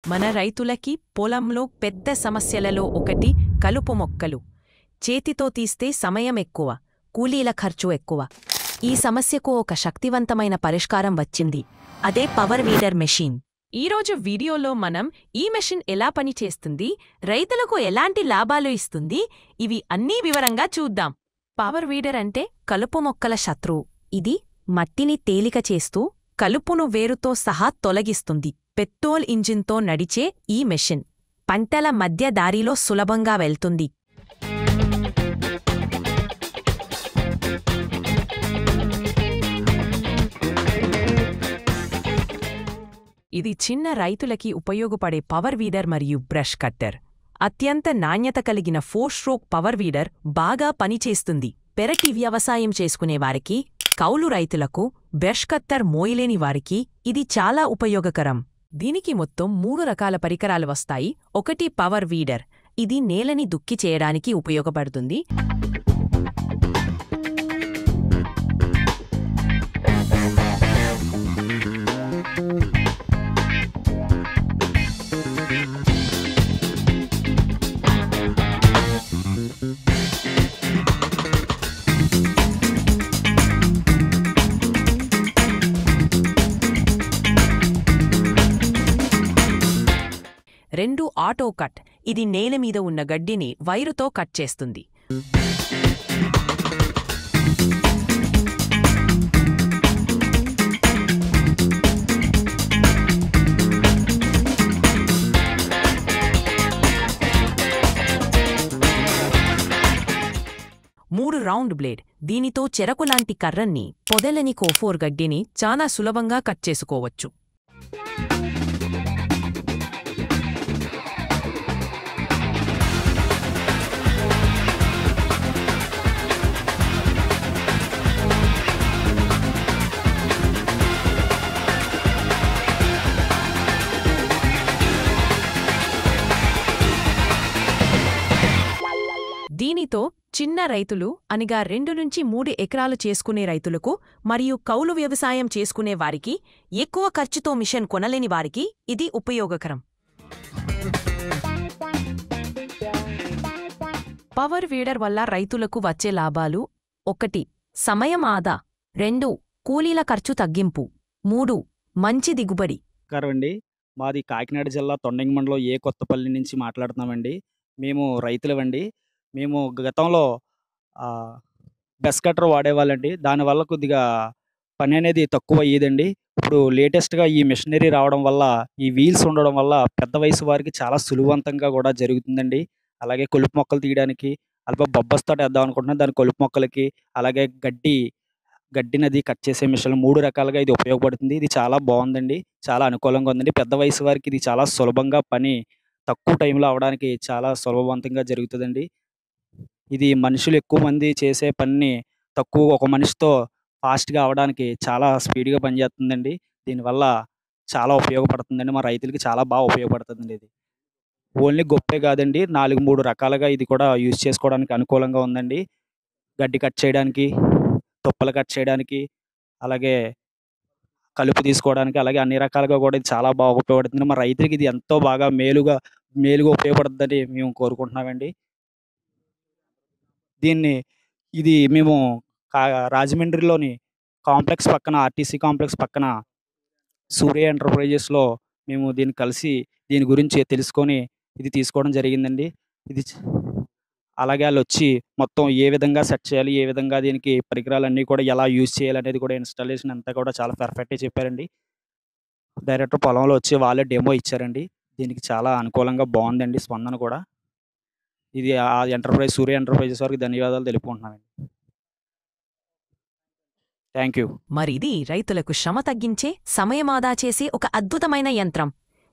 మన రైతులకి పొలంలో పెద్ద సమస్యలలో ఒకటి కలుపు మొక్కలు. చేతితో తీస్తే సమయం ఎక్కువ, కూలీల ఖర్చు ఎక్కువ. ఈ సమస్యకు ఒక శక్తివంతమైన పరిష్కారం వచ్చింది. అదే పవర్ వీడర్ మెషిన్. ఈరోజు వీడియోలో మనం ఈ మెషిన్ ఎలా పనిచేస్తుంది, రైతులకు ఎలాంటి లాభాలు ఇస్తుంది, ఇవి అన్నీ వివరంగా చూద్దాం. పవర్ వీడర్ అంటే కలుపు మొక్కల శత్రువు. ఇది మట్టిని తేలిక చేస్తూ కలుపును వేరుతో సహా తొలగిస్తుంది. పెట్రోల్ ఇంజిన్తో నడిచే ఈ మెషిన్ పంటల మధ్య దారిలో సులభంగా వెళ్తుంది. ఇది చిన్న రైతులకి ఉపయోగపడే పవర్ వీడర్ మరియు బ్రష్ కట్టర్. అత్యంత నాణ్యత కలిగిన 4-స్ట్రోక్ పవర్ వీడర్ బాగా పనిచేస్తుంది. పెరటి వ్యవసాయం చేసుకునేవారికి, కౌలు రైతులకు, బ్రష్ కట్టర్ మోయలేని వారికి ఇది చాలా ఉపయోగకరం. దీనికి మొత్తం 3 రకాల పరికరాలు వస్తాయి. ఒకటి పవర్ వీడర్. ఇది నేలని దుక్కి చేయడానికి ఉపయోగపడుతుంది. రెండు ఆటో కట్. ఇది నేల మీద ఉన్న గడ్డిని వైరుతో కట్ చేస్తుంది. మూడు రౌండ్ బ్లేడ్. దీనితో చెరకులాంటి కర్రన్ని, పొదలని కోఫోర్ గడ్డిని చాలా సులభంగా కట్ చేసుకోవచ్చు. దీనితో చిన్న రైతులు, అనగా 2-3 ఎకరాలు చేసుకునే రైతులకు మరియు కౌలు వ్యవసాయం చేసుకునే వారికి, ఎక్కువ ఖర్చుతో మిషన్ కొనలేని వారికి ఇది ఉపయోగకరం. పవర్ వీడర్ వల్ల రైతులకు వచ్చే లాభాలు: 1. సమయం ఆదా. 2. కూలీల ఖర్చు తగ్గింపు. 3. మంచి దిగుబడి. నమస్కారమండి. మాది కాకినాడ జిల్లా తొండంగి మండలం కొత్తపల్లి నుంచి మాట్లాడుతున్నామండి. మేము రైతులవండి. మేము గతంలో బ్రష్ కట్టర్ వాడేవాళ్ళండి. దానివల్ల కొద్దిగా పని అనేది తక్కువ అయ్యేదండి. ఇప్పుడు లేటెస్ట్గా ఈ మిషనరీ రావడం వల్ల, ఈ వీల్స్ ఉండడం వల్ల పెద్ద వయసు వారికి చాలా సులువంతంగా కూడా జరుగుతుందండి. అలాగే కొలుపు మొక్కలు తీయడానికి, బొబ్బస్తాట వేద్దాం అనుకుంటున్నాను, దాని కొలుపు మొక్కలకి, అలాగే గడ్డినది కట్ చేసే మిషన్ 3 రకాలుగా ఇది ఉపయోగపడుతుంది. ఇది చాలా బాగుందండి, చాలా అనుకూలంగా ఉందండి. పెద్ద వయసు వారికి ఇది చాలా సులభంగా పని తక్కువ టైంలో అవడానికి చాలా సులభవంతంగా జరుగుతుందండి. ఇది మనుషులు ఎక్కువ మంది చేసే పనిని ఒక మనిషితో ఫాస్ట్గా అవడానికి చాలా స్పీడ్గా పనిచేస్తుందండి. దీనివల్ల చాలా ఉపయోగపడుతుందండి. మా రైతులకి చాలా బాగా ఉపయోగపడుతుందండి. ఇది ఓన్లీ గొప్పే కాదండి, 3 రకాలుగా ఇది కూడా యూజ్ చేసుకోవడానికి అనుకూలంగా ఉందండి. గడ్డి కట్ చేయడానికి, తుప్పలు కట్ చేయడానికి, అలాగే కలుపు తీసుకోవడానికి, అలాగే అన్ని రకాలుగా కూడా ఇది చాలా బాగా ఉపయోగపడుతుంది. మా రైతులకి ఇది ఎంతో బాగా మేలుగా ఉపయోగపడుతుందని మేము కోరుకుంటున్నామండి. ఇది మేము రాజమండ్రిలోని కాంప్లెక్స్ పక్కన, ఆర్టీసీ కాంప్లెక్స్ పక్కన సూర్య ఎంటర్ప్రైజెస్లో మేము దీని గురించి తెలుసుకొని ఇది తీసుకోవడం జరిగిందండి. అలాగే వాళ్ళు వచ్చి మొత్తం ఏ విధంగా సెట్ చేయాలి, ఏ విధంగా దీనికి పరికరాలన్నీ కూడా ఎలా యూజ్ చేయాలి అనేది కూడా, ఇన్స్టాలేషన్ అంతా కూడా చాలా పర్ఫెక్ట్గా చెప్పారండి. డైరెక్టర్ పొలంలో వచ్చి వాళ్ళే డెమో ఇచ్చారండి. దీనికి చాలా అనుకూలంగా బాగుందండి స్పందన కూడా. ఇది సూర్య ఎంటర్ప్రైజెస్ వారికి ధన్యవాదాలు తెలుపుకుంటున్నానండి. Thank you. మరిది రైతులకు శ్రమ తగ్గించే, సమయమాదా చేసే ఒక అద్భుతమైన యంత్రం.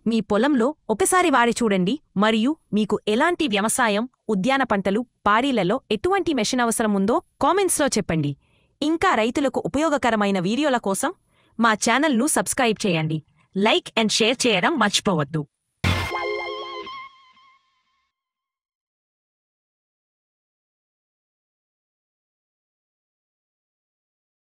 మీ పొలంలో ఒకసారి వాడి చూడండి, మరియు మీకు ఎలాంటి వ్యవసాయం, ఉద్యాన పంటలు, పాడీలలో ఎటువంటి మెషిన్ అవసరం ఉందో కామెంట్స్లో చెప్పండి. ఇంకా రైతులకు ఉపయోగకరమైన వీడియోల కోసం మా ఛానల్ను సబ్స్క్రైబ్ చేయండి. లైక్ అండ్ షేర్ చేయడం మర్చిపోవద్దు.